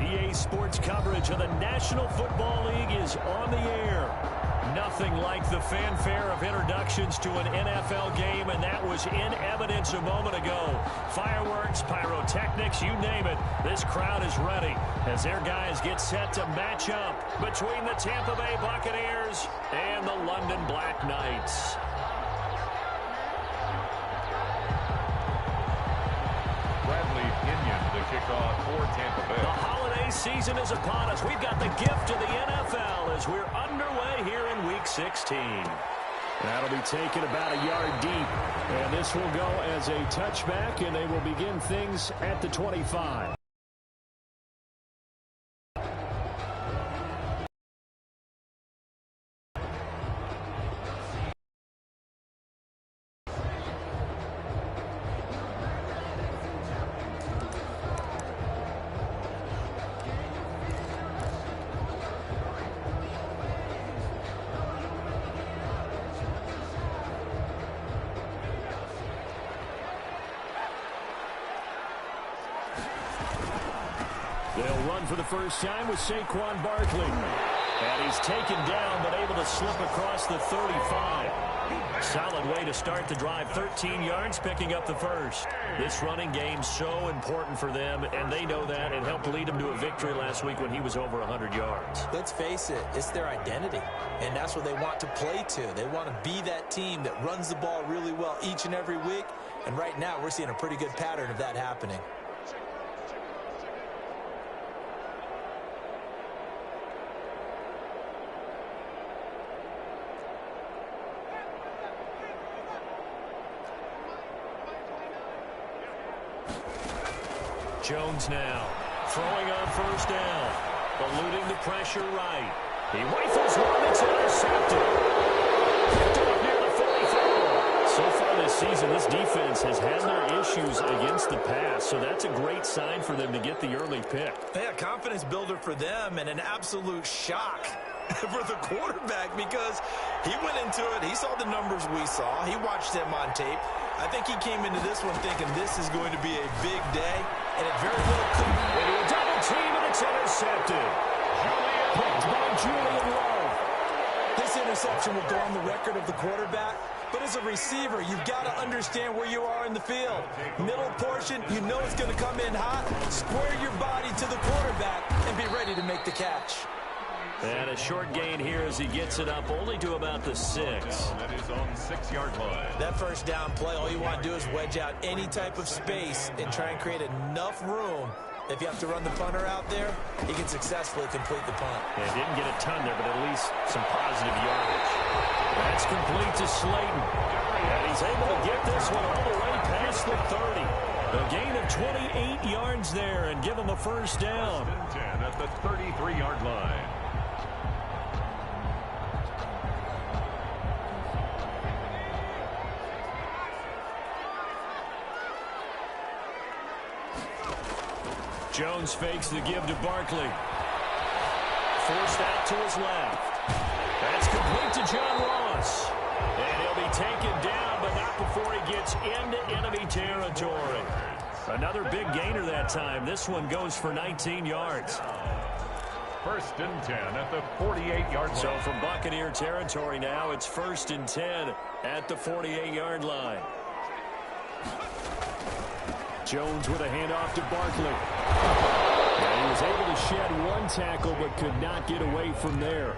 EA Sports coverage of the National Football League is on the air. Nothing like the fanfare of introductions to an NFL game, and that was in evidence a moment ago. Fireworks, pyrotechnics, you name it. This crowd is ready as their guys get set to match up between the Tampa Bay Buccaneers and the London Black Knights. Kickoff for Tampa Bay. The holiday season is upon us. We've got the gift of the NFL as we're underway here in Week 16. That'll be taken about a yard deep. And this will go as a touchback, and they will begin things at the 25. They'll run for the first time with Saquon Barkley. And he's taken down, but able to slip across the 35. Solid way to start the drive. 13 yards, picking up the first. This running game so important for them, and they know that. It helped lead them to a victory last week when he was over 100 yards. Let's face it, it's their identity, and that's what they want to play to. They want to be that team that runs the ball really well each and every week, and right now we're seeing a pretty good pattern of that happening. Jones now throwing on first down, eluding the pressure right. He rifles one that's intercepted. Picked up near the 44. So far this season, this defense has had their issues against the pass, so that's a great sign for them to get the early pick. Yeah, confidence builder for them and an absolute shock for the quarterback because he went into it. He saw the numbers we saw. He watched them on tape. I think he came into this one thinking this is going to be a big day, and it very well could be. Into a double team, and it's intercepted. Picked by Julian Love. This interception will go on the record of the quarterback, but as a receiver, you've got to understand where you are in the field. Middle portion, you know it's going to come in hot. Square your body to the quarterback and be ready to make the catch. And a short gain here as he gets it up only to about the 6. That is on 6-yard line. That first down play, all you want to do is wedge out any type of space and try and create enough room. If you have to run the punter out there, he can successfully complete the punt. Yeah, didn't get a ton there, but at least some positive yardage. That's complete to Slayton. And he's able to get this one all the way past the 30. A gain of 28 yards there and give him a first down. 10 at the 33-yard line. Jones fakes the give to Barkley. Forced out to his left. That's complete to John Ross. And he'll be taken down, but not before he gets into enemy territory. Another big gainer that time. This one goes for 19 yards. First and 10 at the 48-yard line. So from Buccaneer territory now, it's first and 10 at the 48-yard line. Jones with a handoff to Barkley. And he was able to shed one tackle but could not get away from there.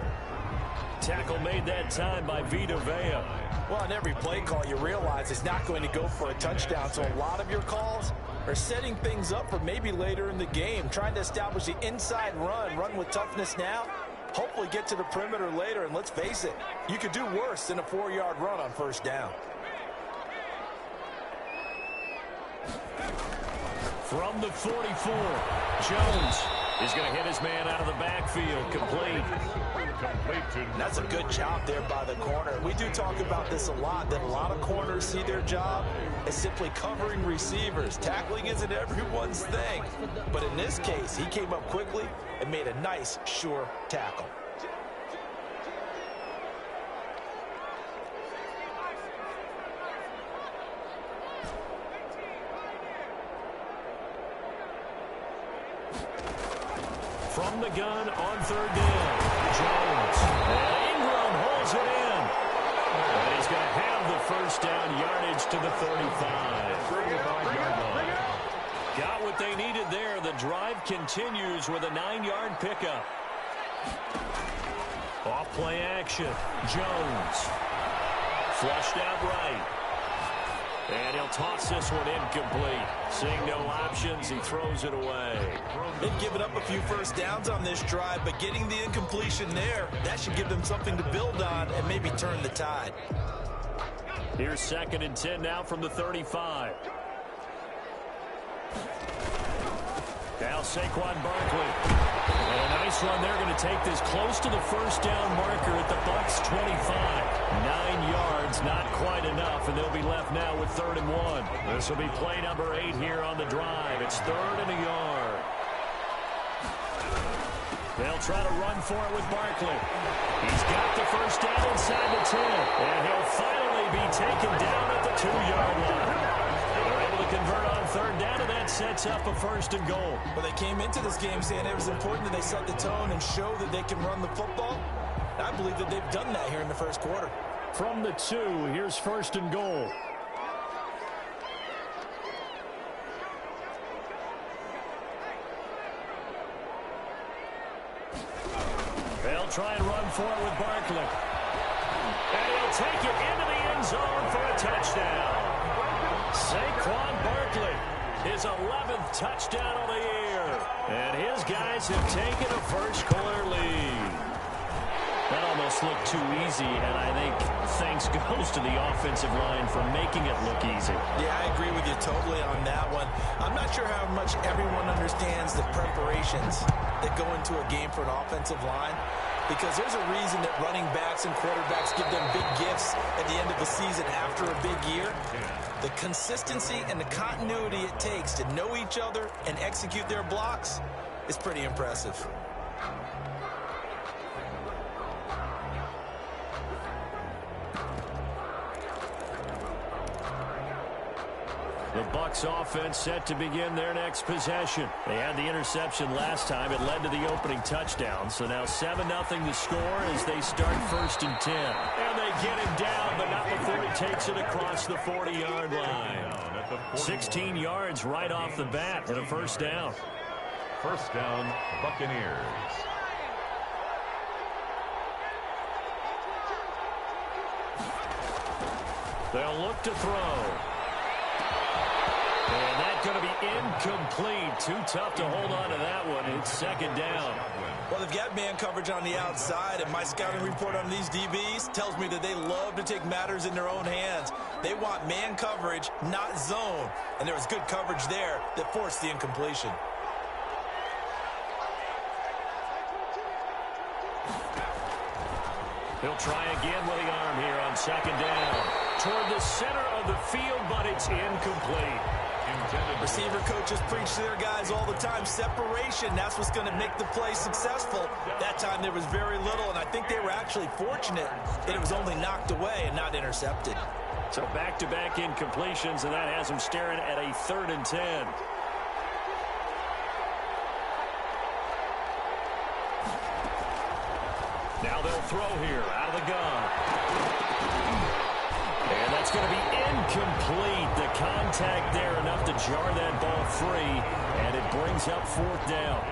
Tackle made that time by Vita Vea. Well, on every play call, you realize it's not going to go for a touchdown. So a lot of your calls are setting things up for maybe later in the game, trying to establish the inside run with toughness now, hopefully get to the perimeter later. And let's face it, you could do worse than a 4-yard run on first down. From the 44, Jones is going to hit his man out of the backfield. Complete. That's a good job there by the corner. We do talk about this a lot, that a lot of corners see their job as simply covering receivers. Tackling isn't everyone's thing. But in this case, he came up quickly and made a nice, sure tackle. from the gun on third down. Jones. And Ingram holds it in. And he's going to have the first down yardage to the 35. 35-yard line. Got what they needed there. The drive continues with a 9-yard pickup. Off play action. Jones. Flushed out right. And he'll toss this one incomplete. Seeing no options, he throws it away. They've given up a few first downs on this drive, but getting the incompletion there, that should give them something to build on and maybe turn the tide. Here's 2nd and 10 now from the 35. Now Saquon Barkley. And a nice run. They're going to take this close to the first down marker at the Bucs 25. 9 yards, not quite enough, and they'll be left now with 3rd and 1. This will be play number 8 here on the drive. It's 3rd and a yard. They'll try to run for it with Barkley. He's got the first down inside the 10, and he'll finally be taken down at the 2-yard line. They're able to convert on 3rd down, and that sets up a 1st and goal. Well, they came into this game saying it was important that they set the tone and show that they can run the football. I believe that they've done that here in the first quarter. From the 2, here's 1st and goal. They'll try and run for it with Barkley. And he'll take it into the end zone for a touchdown. Saquon Barkley, his 11th touchdown of the year. And his guys have taken a first-quarter lead. That almost looked too easy, and I think thanks goes to the offensive line for making it look easy. Yeah, I agree with you totally on that one. I'm not sure how much everyone understands the preparations that go into a game for an offensive line, because there's a reason that running backs and quarterbacks give them big gifts at the end of the season after a big year. The consistency and the continuity it takes to know each other and execute their blocks is pretty impressive. The Bucs offense set to begin their next possession. They had the interception last time. It led to the opening touchdown. So now 7-0 the score as they start 1st and 10. And they get him down, but not before he takes it across the 40-yard line. 16 yards right off the bat and a 1st down. 1st down, Buccaneers. They'll look to throw. And that's going to be incomplete. Too tough to hold on to that one. It's 2nd down. Well, they've got man coverage on the outside, and my scouting report on these DBs tells me that they love to take matters in their own hands. They want man coverage, not zone. And there was good coverage there that forced the incompletion. He'll try again with the arm here on 2nd down. Toward the center of the field, but it's incomplete. Receiver coaches preach to their guys all the time. Separation, that's what's going to make the play successful. That time there was very little, and I think they were actually fortunate that it was only knocked away and not intercepted. So back-to-back incompletions, and that has them staring at a 3rd and 10. Now they'll throw here out of the gun. And that's going to be incomplete. The contact there enough to jar that ball free, and it brings up 4th down.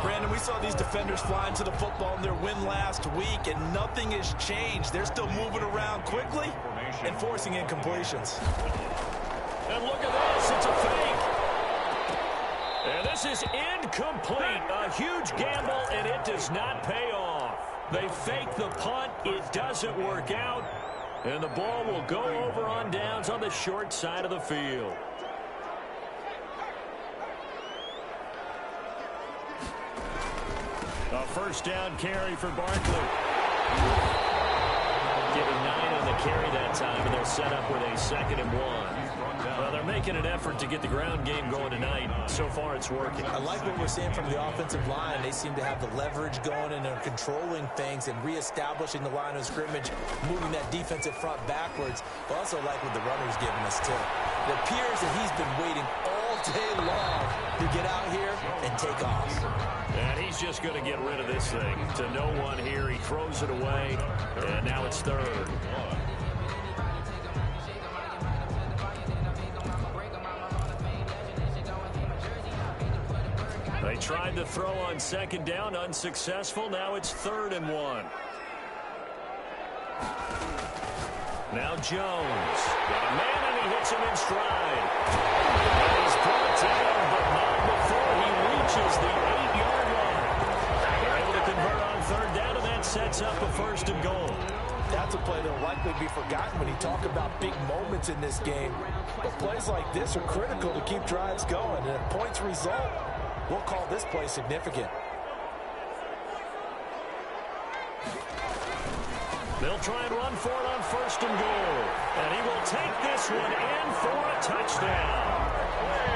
Brandon, we saw these defenders flying to the football in their win last week, and nothing has changed. They're still moving around quickly and forcing incompletions. And look at this. It's a fake. And this is incomplete. A huge gamble, and it does not pay off. They fake the punt. It doesn't work out. And the ball will go over on downs on the short side of the field. A 1st down carry for Barkley. Getting 9 on the carry that time, and they'll set up with a 2nd and 1. Well, they're making an effort to get the ground game going tonight. So far, it's working. I like what we're seeing from the offensive line. They seem to have the leverage going, and they're controlling things and reestablishing the line of scrimmage, moving that defensive front backwards. I also like what the runner's giving us, too. It appears that he's been waiting all day long to get out here and take off. And he's just going to get rid of this thing. To no one here, he throws it away, and now it's third. They tried to throw on second down, unsuccessful. Now it's 3rd and 1. Now Jones. Got a man, and he hits him in stride. And he's brought down, but not before he reaches the 8-yard line. They're able to convert on 3rd down, and that sets up a 1st and goal. That's a play that will likely be forgotten when you talk about big moments in this game. But plays like this are critical to keep drives going. And if points result, we'll call this play significant. They'll try and run for it on 1st and goal. And he will take this one in for a touchdown.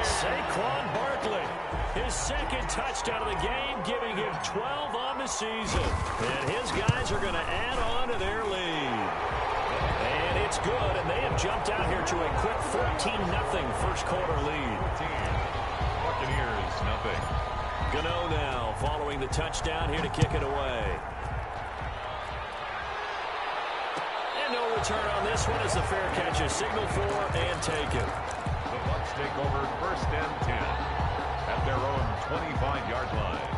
Saquon Barkley, his 2nd touchdown of the game, giving him 12 on the season. And his guys are going to add on to their lead. And it's good, and they have jumped out here to a quick 14-0 first quarter lead. Buccaneers, nothing. Gano now following the touchdown here to kick it away. And no return on this one as the fair catch is signaled for and taken. The Bucs take over 1st and 10 at their own 25-yard line.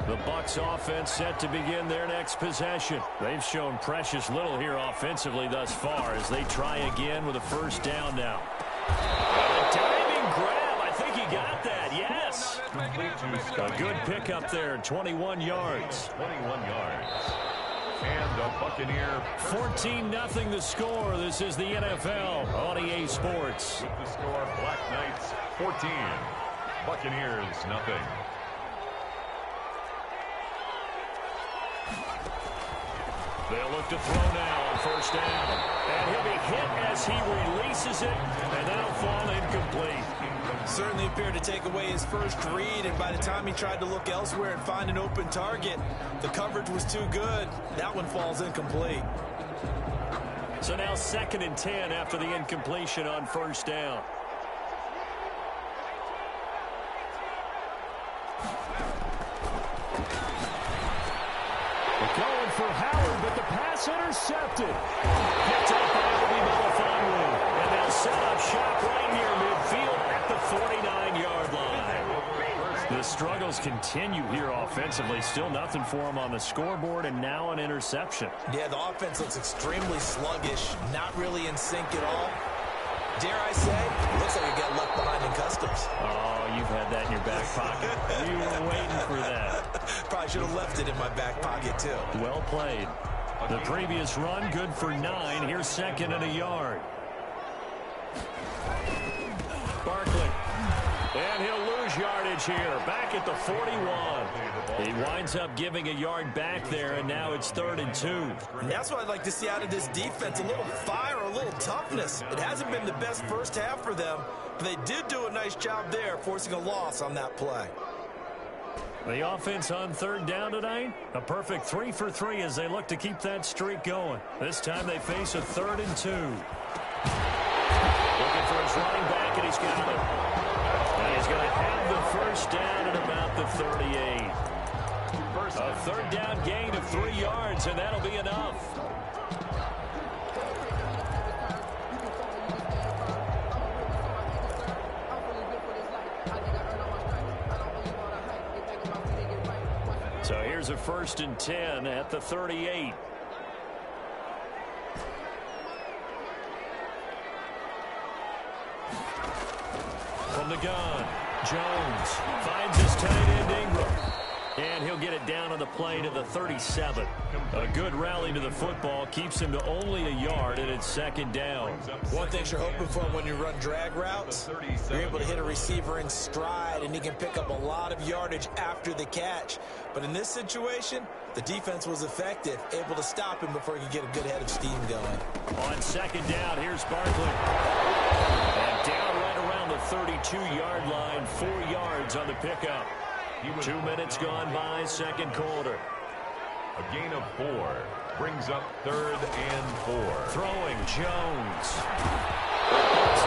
The Bucs offense set to begin their next possession. They've shown precious little here offensively thus far as they try again with a 1st down now. A diving grab. I think he got that. Yes. A good pickup there. 21 yards. 21 yards. And a Buccaneer. 14-0 the score. This is the NFL on EA Sports. With the score, Black Knights 14. Buccaneers, nothing. They'll look to throw now on 1st down. And he'll be hit as he releases it, and that'll fall incomplete. Certainly appeared to take away his first read, and by the time he tried to look elsewhere and find an open target, the coverage was too good. That one falls incomplete. So now 2nd and 10 after the incompletion on 1st down. Going for Howard, but the pass intercepted. Picked up by Obi Melifonwu. And they'll set up shop right near midfield at the 49-yard line. The struggles continue here offensively. Still nothing for them on the scoreboard, and now an interception. Yeah, the offense looks extremely sluggish, not really in sync at all. Dare I say, looks like you got left behind in customs. Oh, you've had that in your back pocket. You were waiting for that. Probably should have left it in my back pocket, too. Well played. The previous run, good for 9. Here's 2nd and a yard. Barkley. And he'll lose yardage here. Back at the 41. He winds up giving a yard back there, and now it's 3rd and 2. And that's what I'd like to see out of this defense. A little fire, a little toughness. It hasn't been the best first half for them, but they did do a nice job there, forcing a loss on that play. The offense on 3rd down tonight, a perfect 3 for 3 as they look to keep that streak going. This time they face a 3rd and 2. Looking for his running back, and he's got it. And he's going to have the 1st down at about the 38. A 3rd down gain of 3 yards, and that'll be enough. So here's a 1st and 10 at the 38. From the gun, Jones finds his tight end Ingram. And he'll get it down on the play to the 37. A good rally to the football keeps him to only a yard, and it's 2nd down. One thing you're hoping for when you run drag routes, you're able to hit a receiver in stride, and he can pick up a lot of yardage after the catch. But in this situation, the defense was effective, able to stop him before he could get a good head of steam going. On 2nd down, here's Barkley. And down right around the 32-yard line, 4 yards on the pickup. 2 minutes gone by, 2nd quarter. A gain of 4. Brings up 3rd and 4. Throwing Jones.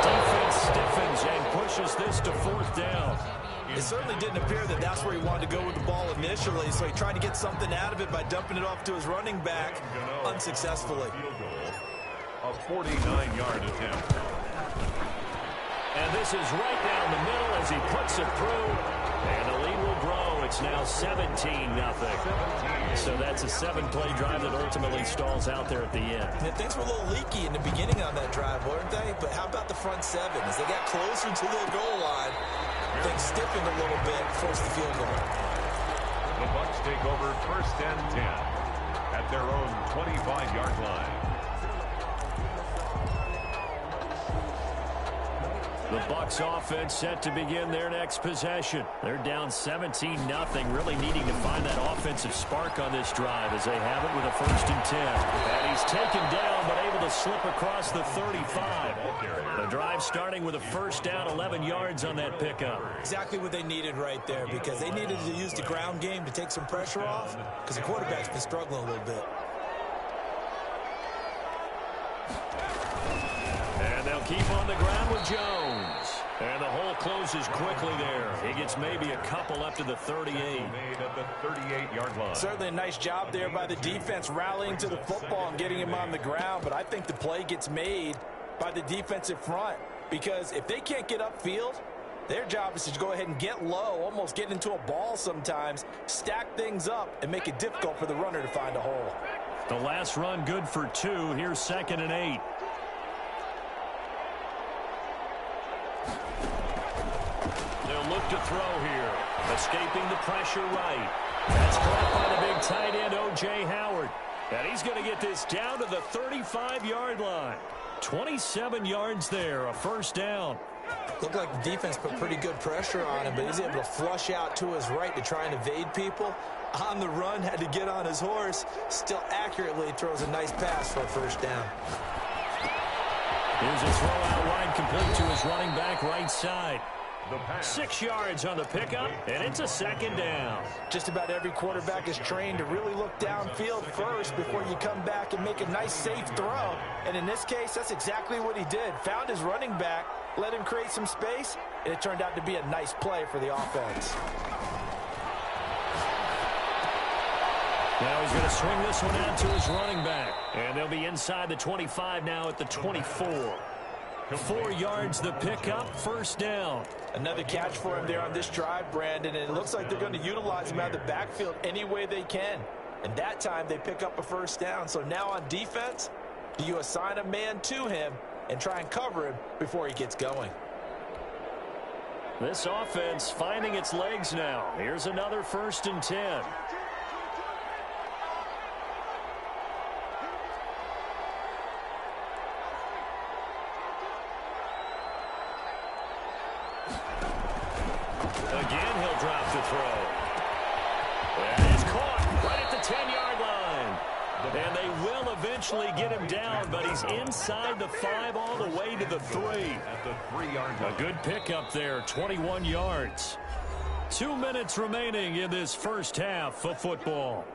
Defense stiffens and pushes this to 4th down. It certainly didn't appear that that's where he wanted to go with the ball initially, so he tried to get something out of it by dumping it off to his running back unsuccessfully. Field goal, a 49-yard attempt. And this is right down the middle as he puts it through. And the lead will grow. It's now 17-0. So that's a 7-play drive that ultimately stalls out there at the end. And things were a little leaky in the beginning on that drive, weren't they? But how about the front 7? As they got closer to the goal line, things stiffened a little bit, forced the field goal. The Bucs take over 1st and 10 at their own 25-yard line. The Bucs offense set to begin their next possession. They're down 17-0, really needing to find that offensive spark on this drive as they have it with a 1st and 10. And he's taken down but able to slip across the 35. The drive starting with a 1st down, 11 yards on that pickup. Exactly what they needed right there, because they needed to use the ground game to take some pressure off, because the quarterback's been struggling a little bit. And they'll keep on the ground with Jones. And the hole closes quickly there. He gets maybe a couple up to the 38. Made at the 38-yard line. Certainly a nice job there by the defense rallying to the football and getting him on the ground, but I think the play gets made by the defensive front, because if they can't get upfield, their job is to go ahead and get low, almost get into a ball sometimes, stack things up, and make it difficult for the runner to find a hole. The last run good for 2. Here's 2nd and 8. They'll look to throw here. Escaping the pressure right. That's caught by the big tight end, O.J. Howard. And he's going to get this down to the 35-yard line. 27 yards there, a 1st down. Looked like the defense put pretty good pressure on him, but he's able to flush out to his right to try and evade people. On the run, had to get on his horse. Still accurately throws a nice pass for a 1st down. Here's a throw out wide, complete to his running back right side. 6 yards on the pickup, and it's a 2nd down. Just about every quarterback is trained to really look downfield first before you come back and make a nice, safe throw. And in this case, that's exactly what he did. Found his running back, let him create some space, and it turned out to be a nice play for the offense. Now he's going to swing this one out to his running back. And they'll be inside the 25 now at the 24. 4 yards the pickup, 1st down. Another catch for him there on this drive, Brandon, and it looks like they're going to utilize him out of the backfield any way they can. And that time they pick up a 1st down. So now on defense, do you assign a man to him and try and cover him before he gets going? This offense finding its legs now. Here's another 1st and 10. Again, he'll drop the throw. And it's caught right at the 10-yard line. And they will eventually get him down, but he's inside the 5 all the way to the 3. At the 3-yard line. A good pickup there, 21 yards. 2 minutes remaining in this 1st half of football.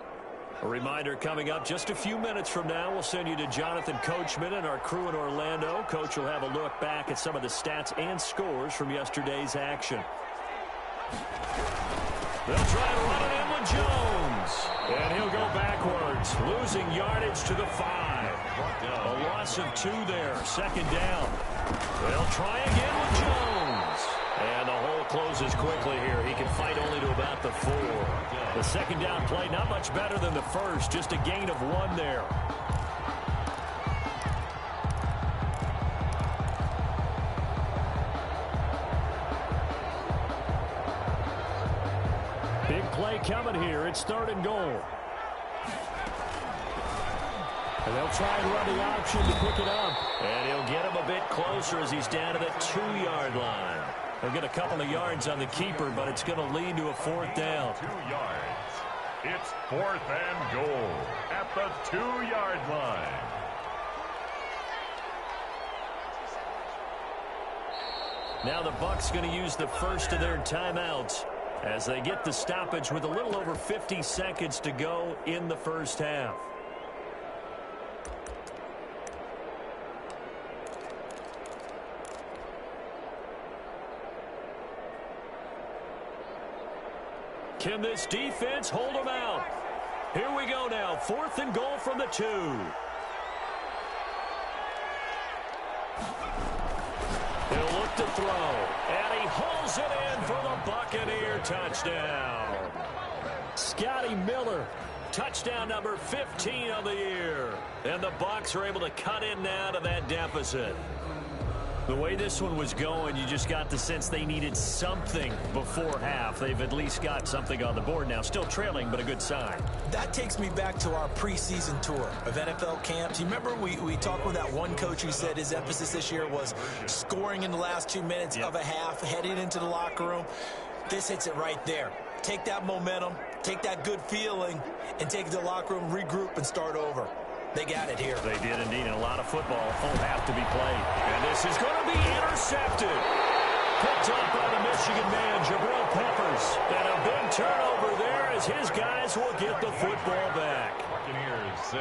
A reminder coming up just a few minutes from now, we'll send you to Jonathan Coachman and our crew in Orlando. Coach will have a look back at some of the stats and scores from yesterday's action. They'll try to run it in with Jones. And he'll go backwards, losing yardage to the 5. A loss of 2 there, 2nd down. They'll try again with Jones. And the hole closes quickly here. He can fight only to about the 4. The 2nd down play, not much better than the 1st, just a gain of 1 there. Big play coming here. It's 3rd and goal. And they'll try and run the option to pick it up. And he'll get him a bit closer as he's down to the 2-yard line. He'll get a couple of yards on the keeper, but it's going to lead to a 4th down. 2 yards. It's 4th and goal at the 2-yard line. Now the Bucs going to use the first of their timeouts as they get the stoppage with a little over 50 seconds to go in the 1st half. Can this defense hold them out? Here we go now. 4th and goal from the 2. He'll look to throw. And he hauls it in for the Buccaneer touchdown. Scotty Miller, touchdown number 15 of the year. And the Bucs are able to cut in now to that deficit. The way this one was going, you just got the sense they needed something before half. They've at least got something on the board now. Still trailing, but a good sign. That takes me back to our preseason tour of NFL camps. You remember we talked with that one coach who said his emphasis this year was scoring in the last 2 minutes of a half, heading into the locker room. This hits it right there. Take that momentum, take that good feeling, and take it to the locker room, regroup, and start over. They got it here. They did indeed, and a lot of football, full half to be played. And this is going to be intercepted. Picked up by the Michigan man, Jabril Peppers. And a big turnover there as his guys will get the football back. Buccaneers 6.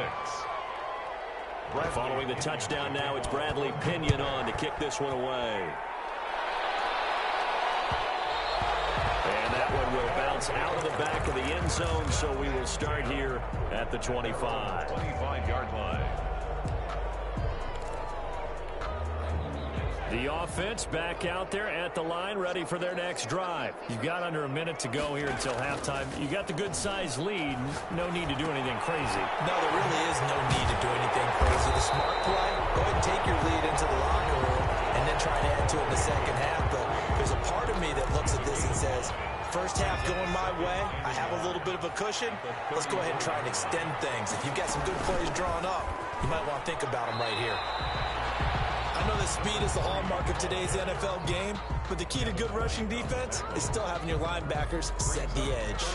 Following the touchdown now, it's Bradley Pinion on to kick this one away. And that one will bounce out of the back of the end zone, so we will start here at the 25. 25-yard line. The offense back out there at the line, ready for their next drive. You've got under a minute to go here until halftime. You got the good-sized lead. No need to do anything crazy. No, there really is no need to do anything crazy. The smart play, go ahead and take your lead into the locker room and then try to add to it in the second half. But there's a part of me that looks at this and says, first half going my way, I have a little bit of a cushion. Let's go ahead and try and extend things. If you've got some good plays drawn up, you might want to think about them right here. I know that speed is the hallmark of today's NFL game, but the key to good rushing defense is still having your linebackers set the edge.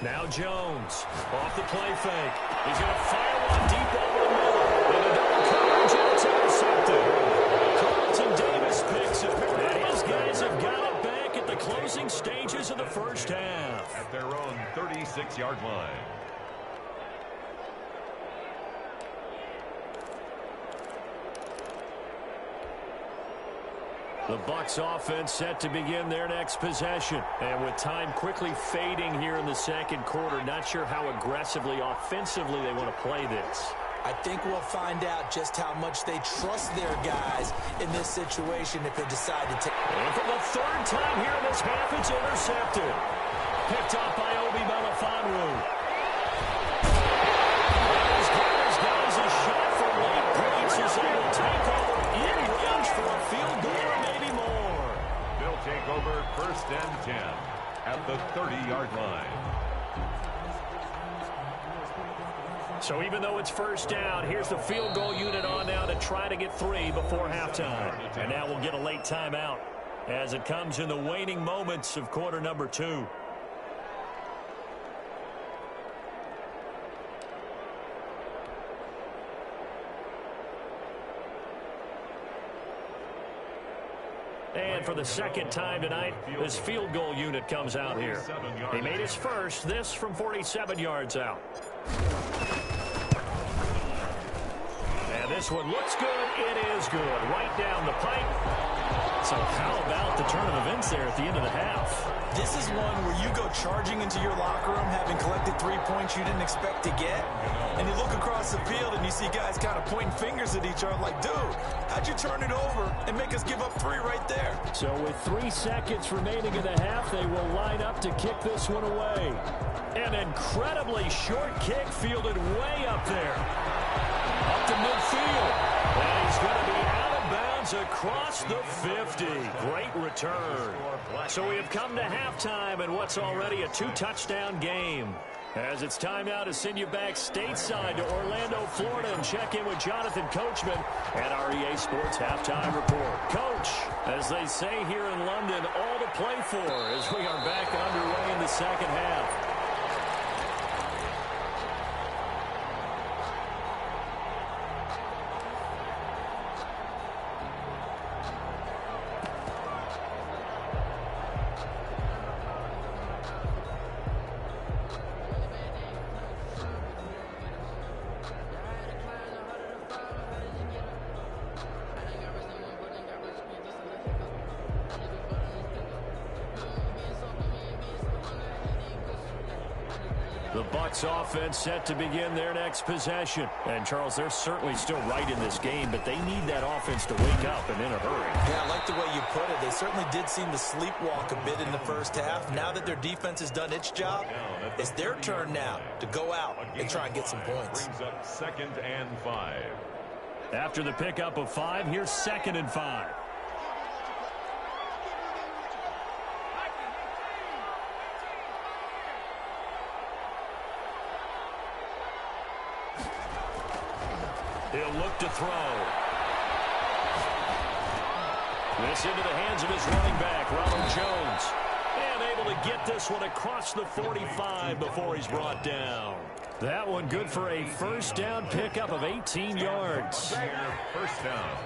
Now Jones, off the play fake. He's going to fire one deep over the middle. And a double coverage, and it's intercepted. Carlton Davis picks it. And his guys have got it back at the closing stages of the first half. At their own 36-yard line. The Bucs offense set to begin their next possession. And with time quickly fading here in the second quarter, not sure how aggressively, offensively they want to play this. I think we'll find out just how much they trust their guys in this situation if they decide to take. And for the third time here in this half, it's intercepted. Picked up by Obi Melifonwu. He's got his guys a shot for late points as they will take over in range for a field goal or maybe more. They'll take over 1st and 10 at the 30-yard line. So even though it's first down, here's the field goal unit on now to try to get 3 before halftime. And now we'll get a late timeout as it comes in the waning moments of quarter number 2. And for the second time tonight, this field goal unit comes out here. He made his first, this from 47 yards out. And this one looks good. It is good. Right down the pipe. So how about the turn of events there at the end of the half? This is one where you go charging into your locker room having collected 3 points you didn't expect to get. And you look across the field and you see guys kind of pointing fingers at each other like, dude, how'd you turn it over and make us give up 3 right there? So with 3 seconds remaining in the half, they will line up to kick this one away. An incredibly short kick fielded way up there. Up to midfield. And he's going to be out of bounds across the 50. Great return. So we have come to halftime in what's already a 2-touchdown game. As it's time now to send you back stateside to Orlando, Florida, and check in with Jonathan Coachman at our EA Sports Halftime Report. Coach, as they say here in London, all to play for as we are back underway in the second half. The Bucs offense set to begin their next possession. And, Charles, they're certainly still right in this game, but they need that offense to wake up and in a hurry. Yeah, I like the way you put it. They certainly did seem to sleepwalk a bit in the first half. Now that their defense has done its job, it's their turn now to go out and try and get some points. Brings up 2nd and 5. After the pickup of 5, here's 2nd and 5. He'll look to throw. This into the hands of his running back, Ronald Jones. And able to get this one across the 45 before he's brought down. That one good for a first down pickup of 18 yards. First down.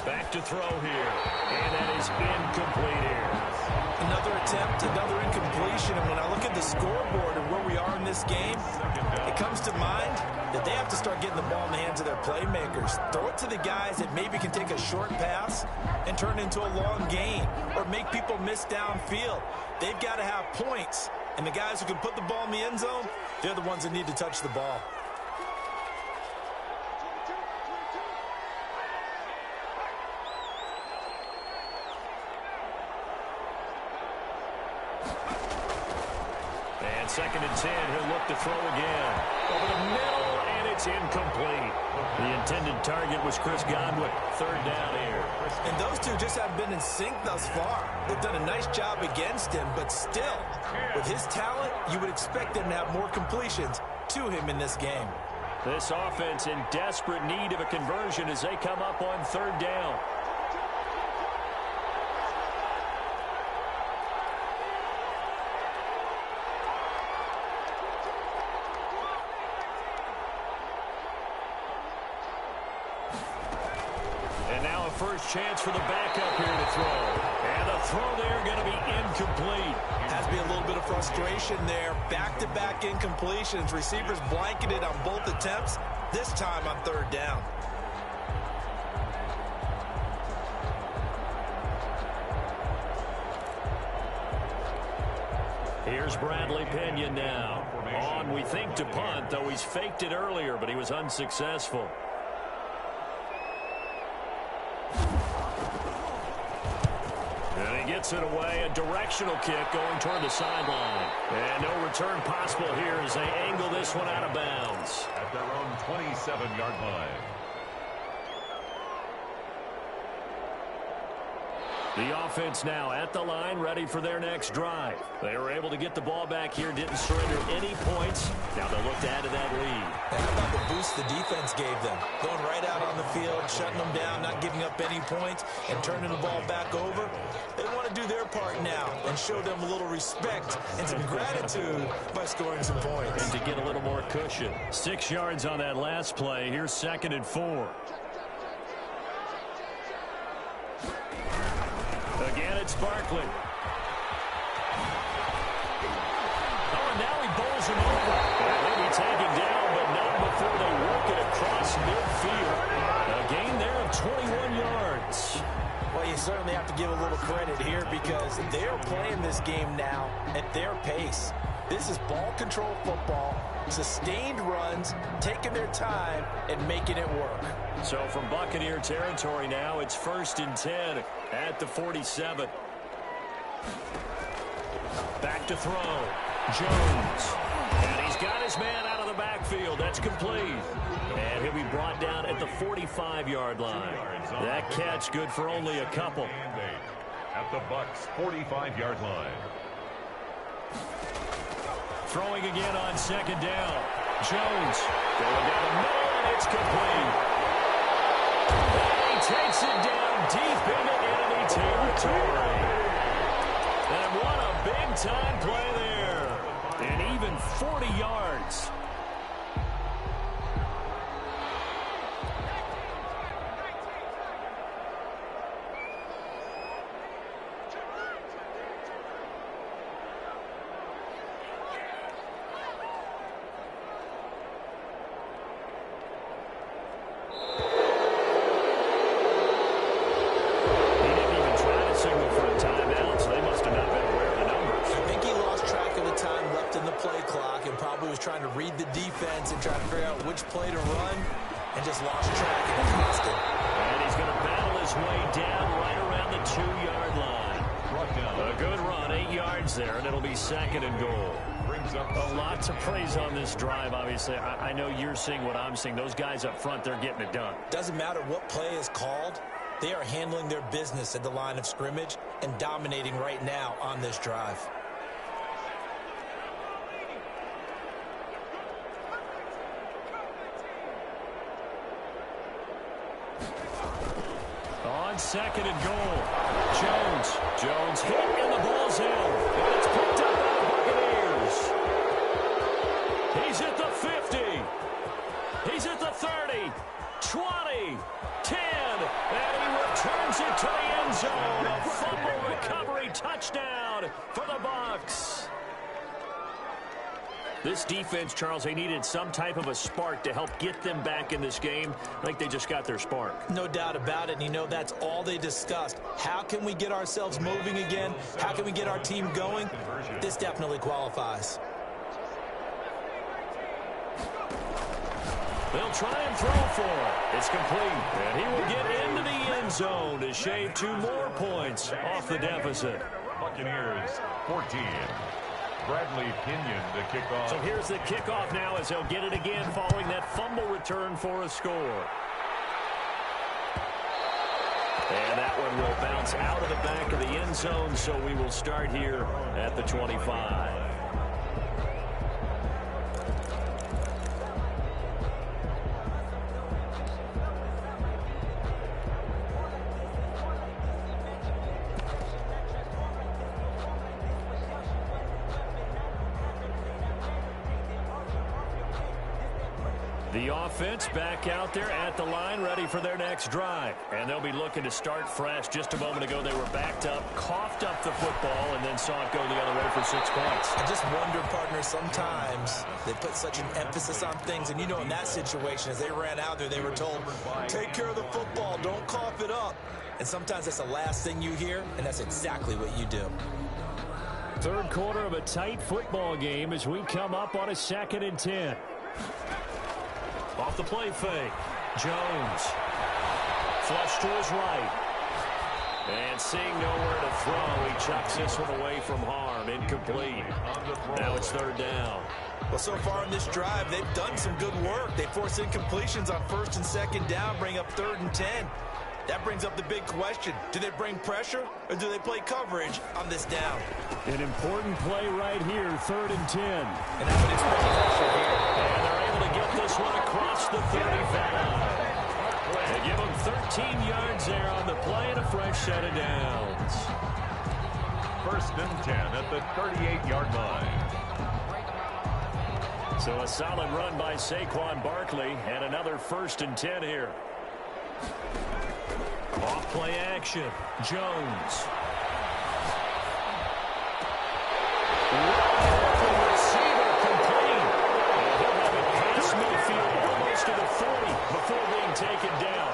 Back to throw here. And that is incomplete here. Another attempt, another incompletion. And when I look at the scoreboard and where we are in this game, it comes to mind that they have to start getting the ball in the hands of their playmakers. Throw it to the guys that maybe can take a short pass and turn it into a long gain or make people miss downfield. They've got to have points. And the guys who can put the ball in the end zone, they're the ones that need to touch the ball. And 2nd and 10, he'll look to throw again. Over the middle, and it's incomplete. The intended target was Chris Godwin. 3rd down here. And those two just haven't been in sync thus far. They've done a nice job against him, but still, with his talent, you would expect them to have more completions to him in this game. This offense in desperate need of a conversion as they come up on 3rd down. And now a first chance for the backup here to throw. And the throw there going to be incomplete. Has to be a little bit of frustration there. Back-to-back incompletions. Receivers blanketed on both attempts, this time on 3rd down. Here's Bradley Pinion now. On, we think, to punt, though he's faked it earlier, but he was unsuccessful. And he gets it away, a directional kick going toward the sideline. And no return possible here as they angle this one out of bounds. At their own 27-yard line. The offense now at the line, ready for their next drive. They were able to get the ball back here, didn't surrender any points. Now they'll look to add to that lead. And how about the boost the defense gave them? Going right out on the field, shutting them down, not giving up any points, and turning the ball back over. They want to do their part now and show them a little respect and some gratitude by scoring some points. And to get a little more cushion. 6 yards on that last play. Here's 2nd and 4. Again, it's Barkley. Oh, and now he bowls him over. And they'll be taken down, but not before they work it across midfield. A gain there of 21 yards. Well, you certainly have to give a little credit here because they're playing this game now at their pace. This is ball control football, sustained runs, taking their time, and making it work. So from Buccaneer territory now, it's 1st and 10 at the 47. Back to throw. Jones. And he's got his man out of the backfield. That's complete. And he'll be brought down at the 45-yard line. That catch good for only a couple. At the Bucs' 45-yard line. Throwing again on 2nd down. Jones going down the middle, and it's complete. And he takes it down deep into enemy territory. And what a big-time play there. And even 40 yards. He didn't even try to signal for a timeout, so they must have not been play clock and probably was trying to read the defense and trying to figure out which play to run and just lost track and it cost him. And he's going to battle his way down right around the 2-yard line. A good run, 8 yards there, and it'll be 2nd and goal. A lot to praise on this drive, obviously. I know you're seeing what I'm seeing. Those guys up front, they're getting it done. Doesn't matter what play is called. They are handling their business at the line of scrimmage and dominating right now on this drive. On 2nd and goal, Jones hit and the ball's in. And it's picked up by the Buccaneers. He's at the 50. He's at the 30, 20, 10, and he returns it to the end zone. A fumble recovery touchdown for the Bucs. This defense, Charles, they needed some type of a spark to help get them back in this game. I think they just got their spark. No doubt about it, and you know that's all they discussed. How can we get ourselves moving again? How can we get our team going? This definitely qualifies. They'll try and throw for it. It's complete, and he will get into the end zone to shave 2 more points off the deficit. Buccaneers 14. Bradley Pinion to kick off. So here's the kickoff now as they'll get it again following that fumble return for a score. And that one will bounce out of the back of the end zone, so we will start here at the 25. The offense back out there at the line, ready for their next drive. And they'll be looking to start fresh. Just a moment ago, they were backed up, coughed up the football, and then saw it go the other way for 6 points. I just wonder, partner, sometimes they put such an emphasis on things. And, you know, in that situation, as they ran out there, they were told, take care of the football, don't cough it up. And sometimes that's the last thing you hear, and that's exactly what you do. Third quarter of a tight football game as we come up on a 2nd and 10. Off the play fake, Jones. Flush to his right. And seeing nowhere to throw, he chucks this one away from harm. Incomplete. Now it's 3rd down. Well, so far in this drive, they've done some good work. They force incompletions on 1st and 2nd down, bring up 3rd and 10. That brings up the big question. Do they bring pressure or do they play coverage on this down? An important play right here, 3rd and 10. And I would expect pressure here. And they're able to get this one across the 35. They give them 13 yards there on the play and a fresh set of downs. 1st and 10 at the 38-yard line. So a solid run by Saquon Barkley and another 1st and 10 here. Off play action, Jones. Receiver complete. And he'll have it past midfield almost to the 40 before being taken down.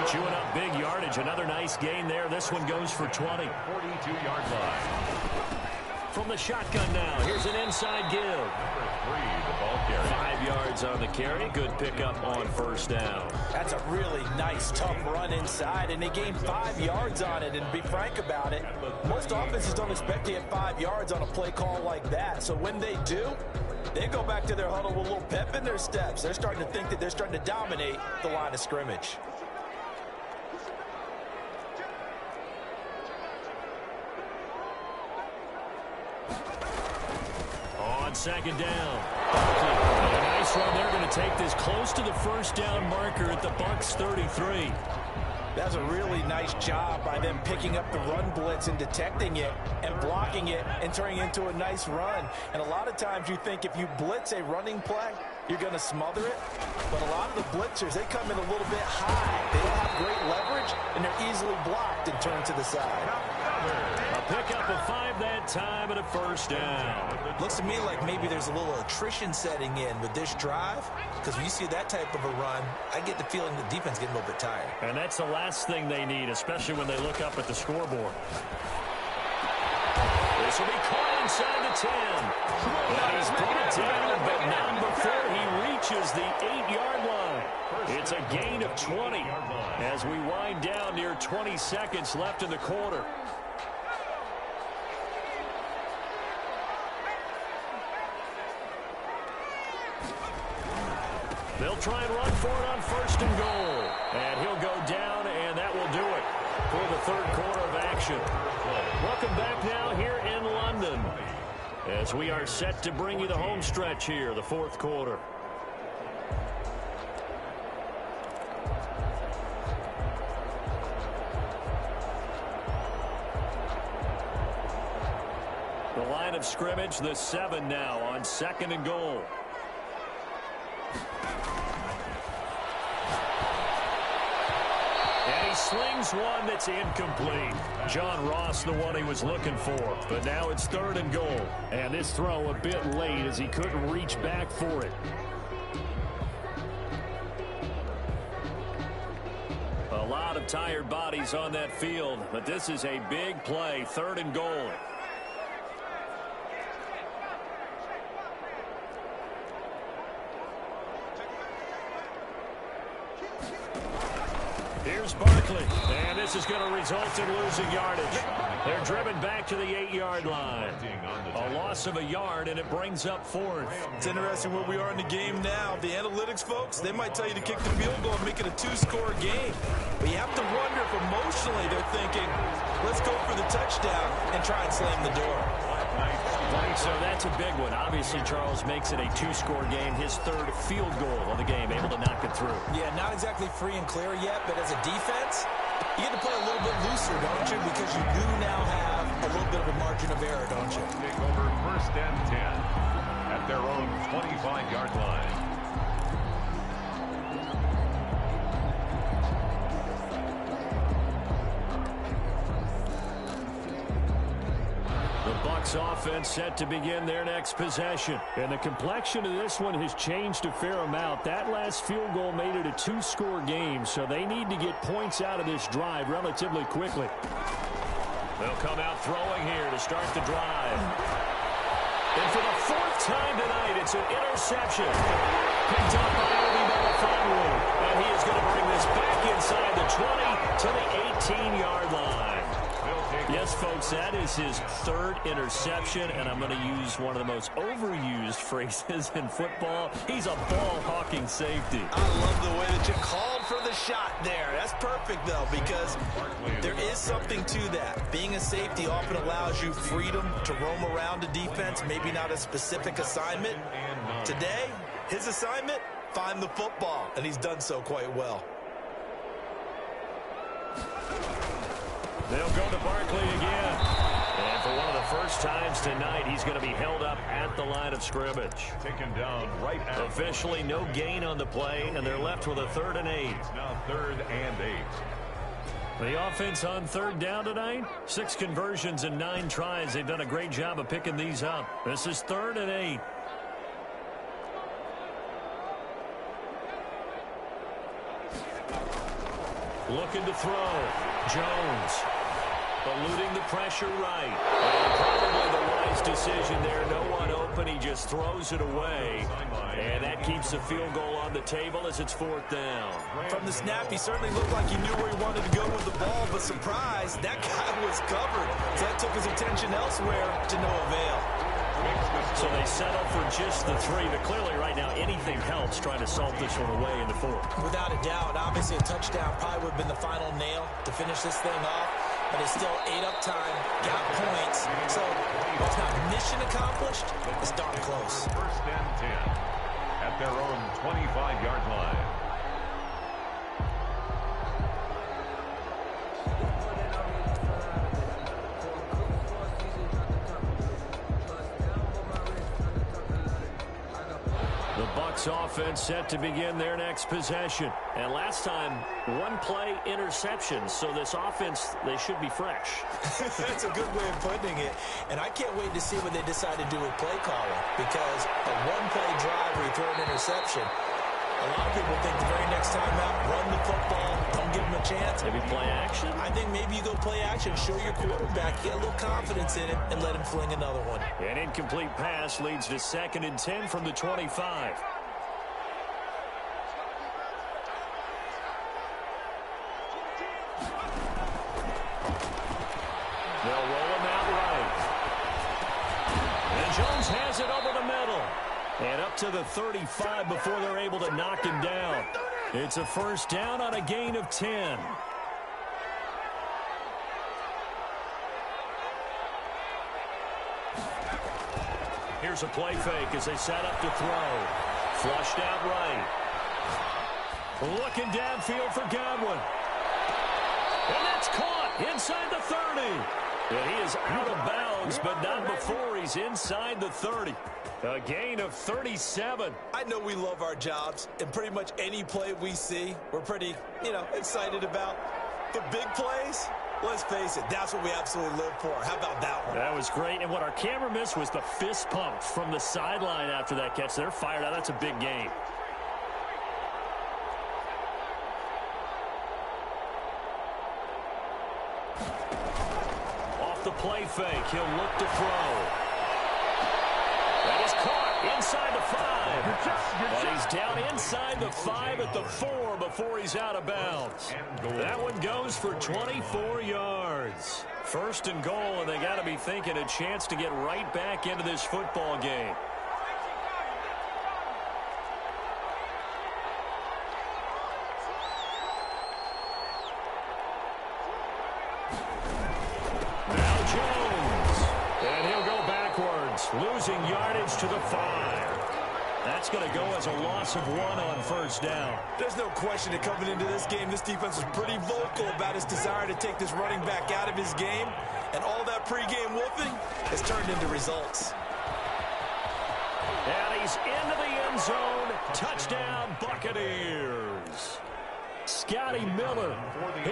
Chewing up big yardage. Another nice gain there. This one goes for 20. 42-yard line. From the shotgun now, here's an inside give. Number 3, the ball carrier. 5 yards on the carry. Good pickup on 1st down. That's a really nice, tough run inside, and they gained 5 yards on it. And to be frank about it, most offenses don't expect to get 5 yards on a play call like that. So when they do, they go back to their huddle with a little pep in their steps. They're starting to think that they're starting to dominate the line of scrimmage. On 2nd down. A nice run. They're going to take this close to the 1st down marker at the Bucs 33. That's a really nice job by them picking up the run blitz and detecting it and blocking it and turning it into a nice run. And a lot of times you think if you blitz a running play, you're going to smother it. But a lot of the blitzers, they come in a little bit high. They don't have great leverage, and they're easily blocked and turned to the side. A pickup of 5 that time and a 1st down. Looks to me like maybe there's a little attrition setting in with this drive, because when you see that type of a run, I get the feeling the defense getting a little bit tired. And that's the last thing they need, especially when they look up at the scoreboard. The This will be caught inside the 10. And he's brought down, but not before he reaches the 8-yard line. It's a gain of 20 as we wind down near 20 seconds left in the quarter. They'll try and run for it on 1st and goal. And he'll go down, and that will do it for the third quarter of action. Welcome back now here in London as we are set to bring you the home stretch here, the fourth quarter. The line of scrimmage, the 7 now on 2nd and goal. And he slings one that's incomplete. John Ross, the one he was looking for. But now it's 3rd and goal. And this throw a bit late as he couldn't reach back for it. A lot of tired bodies on that field. But this is a big play. 3rd and goal. Here's Barkley, and this is going to result in losing yardage. They're driven back to the 8-yard line. A loss of a yard, and it brings up 4th. It's interesting where we are in the game now. The analytics folks, they might tell you to kick the field goal and make it a 2-score game. But you have to wonder if emotionally they're thinking, let's go for the touchdown and try and slam the door. So that's a big one. Obviously, Charles makes it a 2-score game. His 3rd field goal of the game, able to knock it through. Yeah, not exactly free and clear yet, but as a defense, you get to play a little bit looser, don't you? Because you do now have a little bit of a margin of error, don't you? Take over 1st and 10 at their own 25-yard line. Bucs offense set to begin their next possession. And the complexion of this one has changed a fair amount. That last field goal made it a 2-score game, so they need to get points out of this drive relatively quickly. They'll come out throwing here to start the drive. And for the 4th time tonight, it's an interception. Picked up by Obi Melifonwu. And he is going to bring this back inside the 20 to the 18-yard line. Yes, folks, that is his 3rd interception, and I'm going to use one of the most overused phrases in football. He's a ball-hawking safety. I love the way that you called for the shot there. That's perfect, though, because there is something to that. Being a safety often allows you freedom to roam around a defense, maybe not a specific assignment. Today, his assignment, find the football, and he's done so quite well. They'll go to Barkley again. And for one of the first times tonight, he's going to be held up at the line of scrimmage. Taken down right at officially no gain on the play, and they're left with a 3rd and 8. It's now 3rd and 8. The offense on 3rd down tonight, 6 conversions and 9 tries. They've done a great job of picking these up. This is 3rd and 8. Looking to throw. Jones eluding the pressure right. And probably the wise decision there. No one open. He just throws it away. And that keeps the field goal on the table as it's 4th down. From the snap, he certainly looked like he knew where he wanted to go with the ball. But surprise, that guy was covered. So that took his attention elsewhere to no avail. So they settle for just the 3, but clearly right now anything helps trying to salt this one away in the 4th. Without a doubt, obviously a touchdown probably would have been the final nail to finish this thing off, but it's still 8 up time, got points, so what's not mission accomplished is darn close. 1st and 10 at their own 25-yard line. Offense set to begin their next possession. And last time, 1-play interception. So this offense, they should be fresh. That's a good way of putting it. And I can't wait to see what they decide to do with play calling. Because a 1-play drive where you throw an interception, a lot of people think the very next time out, run the football, come give him a chance. Maybe play action? I think maybe you go play action, show your quarterback, get a little confidence in it, and let him fling another one. An incomplete pass leads to 2nd and 10 from the 25. They'll roll him out right. And Jones has it over the middle. And up to the 35 before they're able to knock him down. It's a first down on a gain of 10. Here's a play fake as they set up to throw. Flushed out right. Looking downfield for Godwin. And that's caught inside the 30. And he is out of bounds, but not before he's inside the 30. A gain of 37. I know we love our jobs, and pretty much any play we see, we're pretty, excited about. The big plays, let's face it, that's what we absolutely live for. How about that one? That was great, and what our camera missed was the fist pump from the sideline after that catch. They're fired out. That's a big gain. Off the play fake, he'll look to throw. That is caught inside the 5. And he's down inside the 5 at the 4 before he's out of bounds. That one goes for 24 yards. 1st and goal, and they got to be thinking a chance to get right back into this football game. Now Jones. And he'll go backwards, losing yardage to the 5. That's going to go as a loss of 1 on first down. There's no question that coming into this game, this defense was pretty vocal about his desire to take this running back out of his game. And all that pregame whooping has turned into results. And he's into the end zone. Touchdown, Buccaneers. Scotty Miller,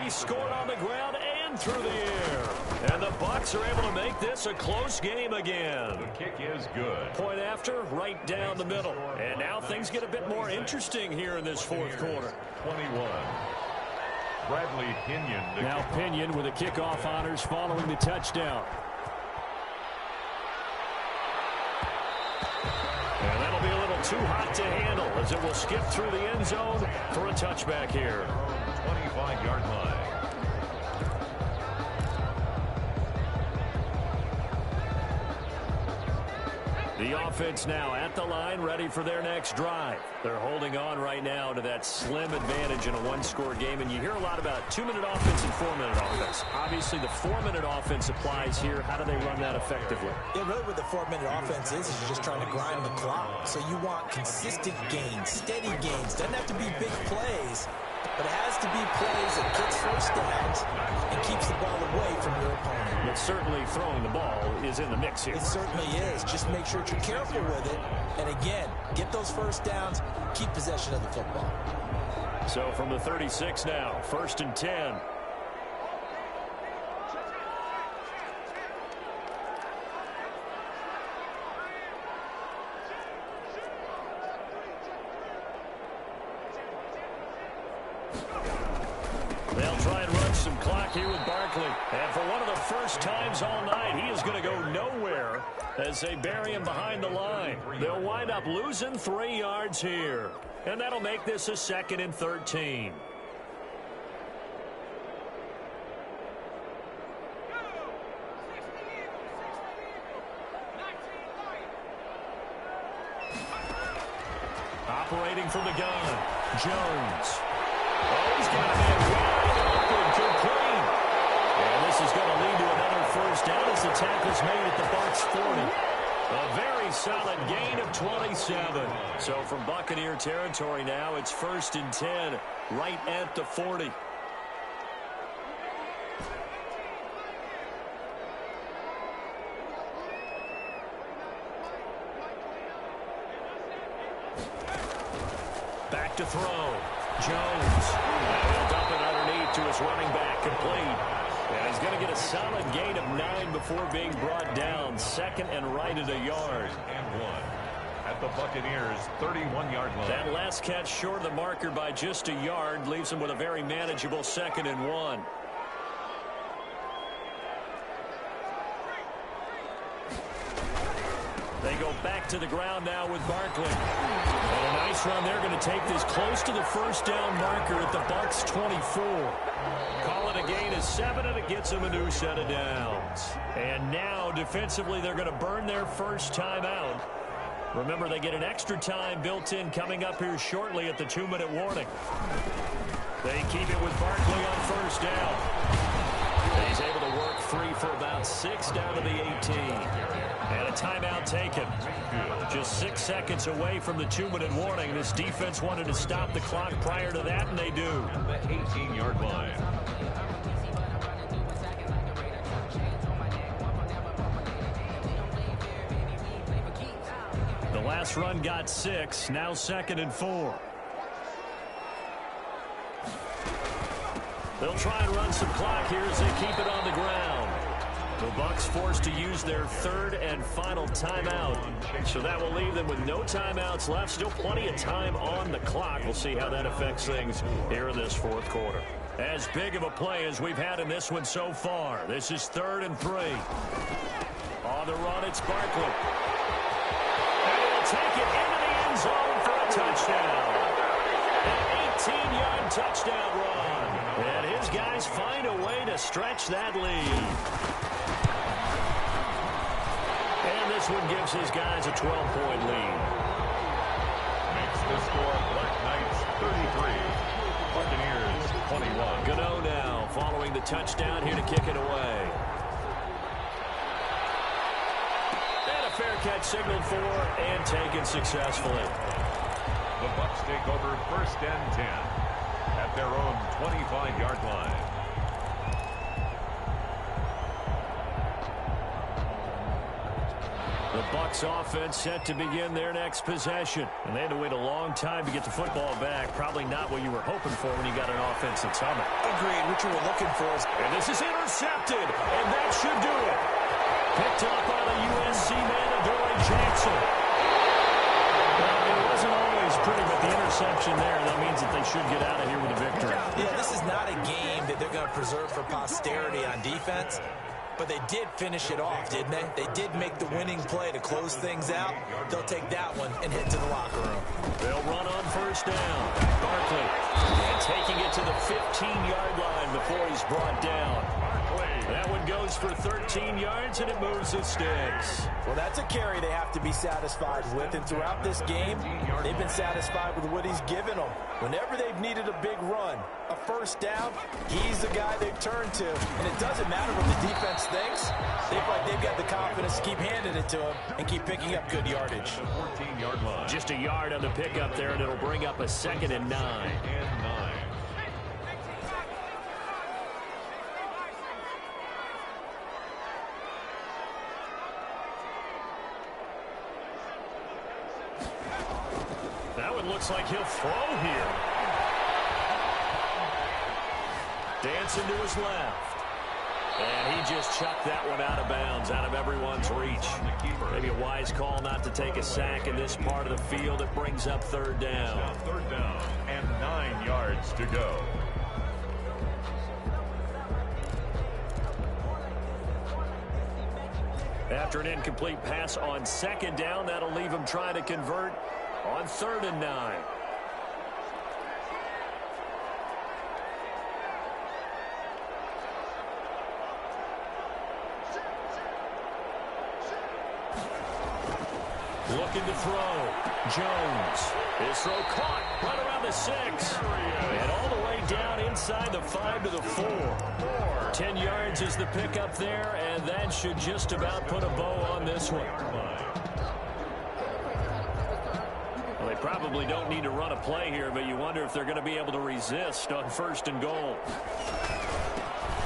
he scored on the ground and through the air. And the Bucs are able to make this a close game again. The kick is good. Point after, right down the middle. And now things get a bit more interesting here in this 4th quarter. 21. Bradley Pinion. Now Pinion with the kickoff honors following the touchdown. And that'll be a little too hot to handle as it will skip through the end zone for a touchback here. 25-yard line. The offense now at the line, ready for their next drive. They're holding on right now to that slim advantage in a 1-score game, and you hear a lot about 2-minute offense and 4-minute offense. Obviously, the 4-minute offense applies here. How do they run that effectively? Yeah, really what the 4-minute offense is you're just trying to grind the clock. So you want consistent gains, steady gains. Doesn't have to be big plays, but it has to be plays that gets first downs and keeps the ball away from your opponent. But certainly throwing the ball is in the mix here. It certainly is. Just make sure you're careful with it. And again, get those first downs, keep possession of the football. So from the 36 now, 1st and 10. They'll try and run some clock here with Barkley. And for one of the first times all night, he is going to go nowhere as they bury him behind the line. They'll wind up losing 3 yards here. And that'll make this a 2nd and 13. Operating from the gun, Jones. Oh, he's got a man wide open, complete. And this is going to lead to another first down as the tackle's made at the Bucs 40. A very solid gain of 27. So from Buccaneer territory now, it's 1st and 10, right at the 40. Back to throw. Jones. He'll dump it underneath to his running back, complete. And he's going to get a solid gain of 9 before being brought down. 2nd and right at a yard. And 1. at the Buccaneers' 31-yard line. That last catch short of the marker by just a yard leaves them with a very manageable 2nd and 1. They go back to the ground now with Barkley. And a nice run. They're going to take this close to the first down marker at the Bucs' 24. Call it a gain of 7, and it gets them a new set of downs. And now, defensively, they're going to burn their first time out. Remember, they get an extra time built in coming up here shortly at the 2-minute warning. They keep it with Barkley on first down. And he's able to work free for about 6 down to the 18. And a timeout taken. Just 6 seconds away from the 2-minute warning. This defense wanted to stop the clock prior to that, and they do. The 18-yard line. The last run got 6. Now 2nd and 4. They'll try and run some clock here as they keep it on the ground. The Bucs forced to use their 3rd and final timeout. So that will leave them with no timeouts left. Still plenty of time on the clock. We'll see how that affects things here in this 4th quarter. As big of a play as we've had in this one so far. This is 3rd and 3. On the run, it's Barkley. And he'll take it into the end zone for a touchdown. An 18-yard touchdown run. And his guys find a way to stretch that lead. And this one gives his guys a 12-point lead. Makes the score Black Knights 33. Buccaneers 21. Gano now following the touchdown here to kick it away. And a fair catch signaled for and taken successfully. The Bucs take over 1st and 10 at their own 25-yard line. The Bucs offense set to begin their next possession. And they had to wait a long time to get the football back. Probably not what you were hoping for when you got an offense that's humming. Agreed. What you were looking for is... And this is intercepted. And that should do it. Picked up by the USC man, Adoree Jackson. Well, it wasn't always pretty, but the interception there, that means that they should get out of here with a victory. Yeah, this is not a game that they're going to preserve for posterity on defense. But they did finish it off, didn't they? They did make the winning play to close things out. They'll take that one and head to the locker room. They'll run on first down. Barkley. And taking it to the 15-yard line before he's brought down. That one goes for 13 yards, and it moves the sticks. Well, that's a carry they have to be satisfied with. And throughout this game, they've been satisfied with what he's given them. Whenever they've needed a big run, a first down, he's the guy they've turned to. And it doesn't matter what the defense thinks. They feel like they've got the confidence to keep handing it to him and keep picking up good yardage. 14-yard line. Just a yard on the pickup there, and it'll bring up a 2nd and 9. That one looks like he'll throw here. Dancing to his left. And he just chucked that one out of bounds, out of everyone's reach. Maybe a wise call not to take a sack in this part of the field. It brings up 3rd down. 3rd down and 9 yards to go. After an incomplete pass on 2nd down, that'll leave him trying to convert on 3rd and 9. Looking to throw. Jones. His throw caught right around the 6. And all the way down inside the 5 to the 4. 10 yards is the pickup there, and that should just about put a bow on this one. Well, they probably don't need to run a play here, but you wonder if they're going to be able to resist on 1st and goal.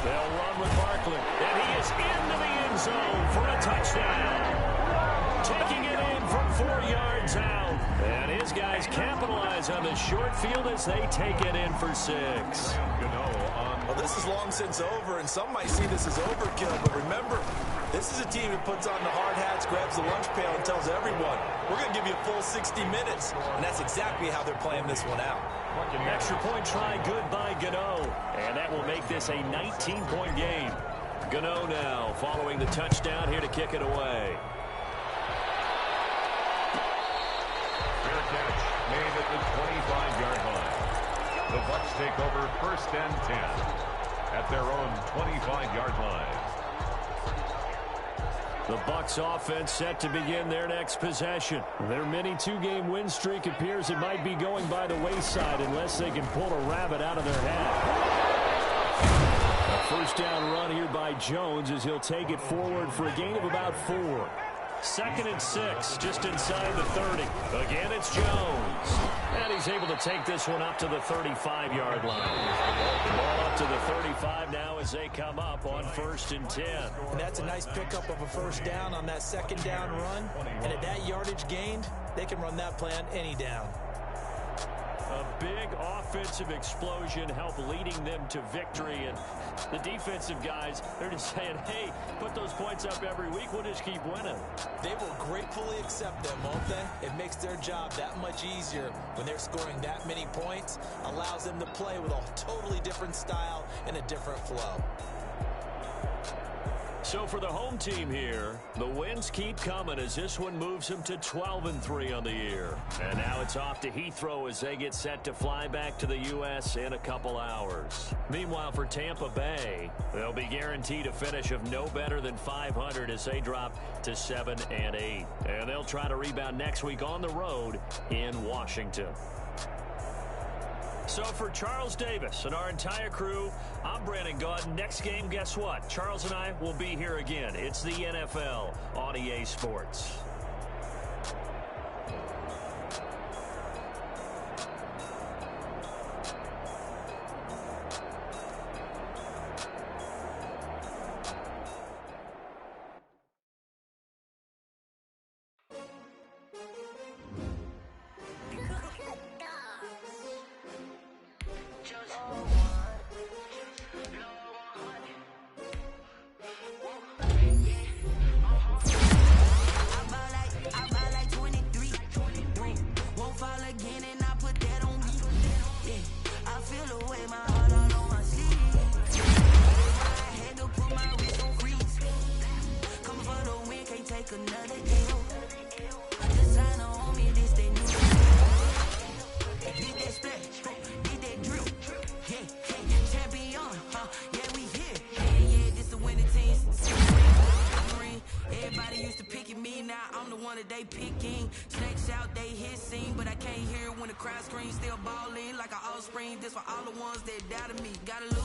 They'll run with Barkley, and he is into the end zone for a touchdown. Taking it in from 4 yards out. And his guys capitalize on the short field as they take it in for 6. Well, this is long since over, and some might see this as overkill. But remember, This is a team that puts on the hard hats, grabs the lunch pail, and tells everyone, we're going to give you a full 60 minutes. And that's exactly how they're playing this one out. An extra point try good by Gano. And that will make this a 19-point game. Gano now following the touchdown here to kick it away. Fair catch made at the 25-yard line. The Bucs take over 1st and 10 at their own 25-yard line. The Bucs offense set to begin their next possession. Their mini 2-game win streak appears it might be going by the wayside unless they can pull a rabbit out of their hat. A first down run here by Jones as he'll take it forward for a gain of about 4. 2nd and 6, just inside the 30. Again, it's Jones. And he's able to take this one up to the 35-yard line. The ball up to the 35 now as they come up on 1st and 10. And that's a nice pickup of a first down on that 2nd down run. And at that yardage gained, they can run that play on any down. A big offensive explosion helped leading them to victory. And the defensive guys, they're just saying, hey, put those points up every week. We'll just keep winning. They will gratefully accept them, won't they? It makes their job that much easier when they're scoring that many points. Allows them to play with a totally different style and a different flow. So for the home team here, the wins keep coming as this one moves them to 12-3 on the year. And now it's off to Heathrow as they get set to fly back to the U.S. in a couple hours. Meanwhile, for Tampa Bay, they'll be guaranteed a finish of no better than 500 as they drop to 7-8. And they'll try to rebound next week on the road in Washington. So for Charles Davis and our entire crew, I'm Brandon Gaudin. Next game, guess what? Charles and I will be here again. It's the NFL on EA Sports. They picking snakes out, they hissing, but I can't hear when the crowd screams. Still balling like an offspring. This for all the ones that doubted me. Gotta lose.